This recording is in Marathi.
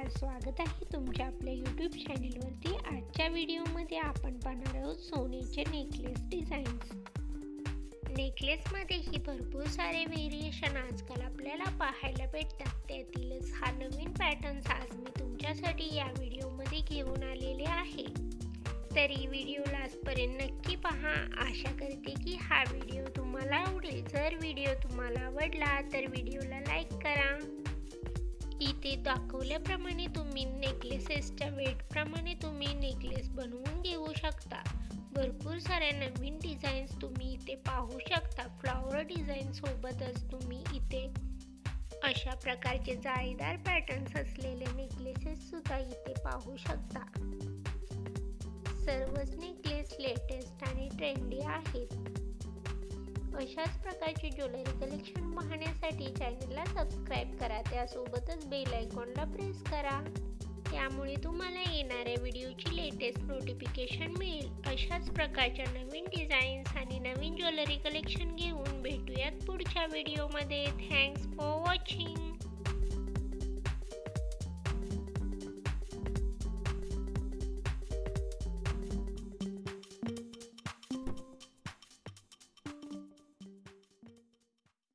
नमस्कार, स्वागत आहे तुमच्या आपल्या यूट्यूब चॅनलवरती। आजच्या व्हिडिओमध्ये आपण पाहणार आहोत सोन्याचे नेकलेस डिझाईन्स। नेकलेसमध्येही भरपूर सारे व्हेरिएशन आजकाल आपल्याला पाहायला भेटतात। त्यातीलच हा नवीन पॅटर्न्स आज मी तुमच्यासाठी या व्हिडिओमध्ये घेऊन आलेले आहे। तरी व्हिडिओला आजपर्यंत नक्की पहा। आशा करते की हा व्हिडिओ तुम्हाला आवडेल। जर व्हिडिओ तुम्हाला आवडला तर व्हिडिओला लाईक करा। इथे दाखवल्याप्रमाणे तुम्ही नेकलेसेसच्या वेटप्रमाणे तुम्ही नेकलेस बनवून घेऊ शकता। भरपूर साऱ्या नवीन डिझाईन्स तुम्ही इथे पाहू शकता। फ्लॉवर डिझाईन सोबतच तुम्ही इथे अशा प्रकारचे जाळीदार पॅटर्न्स असलेले नेकलेसेस सुद्धा इथे पाहू शकता। सर्वच नेकलेस लेटेस्ट आणि ट्रेंडी आहेत। अशाच प्रकारचे ज्वेलरी कलेक्शन पाहण्यासाठी चॅनलला सबस्क्राईब करा। त्यासोबतच बेल आयकॉनला प्रेस करा। त्यामुळे तुम्हाला येणाऱ्या व्हिडिओची लेटेस्ट नोटिफिकेशन मिळेल। अशाच प्रकारच्या नवीन डिझाईन्स आणि नवीन ज्वेलरी कलेक्शन घेऊन भेटूयात पुढच्या व्हिडिओमध्ये। Thanks for watching.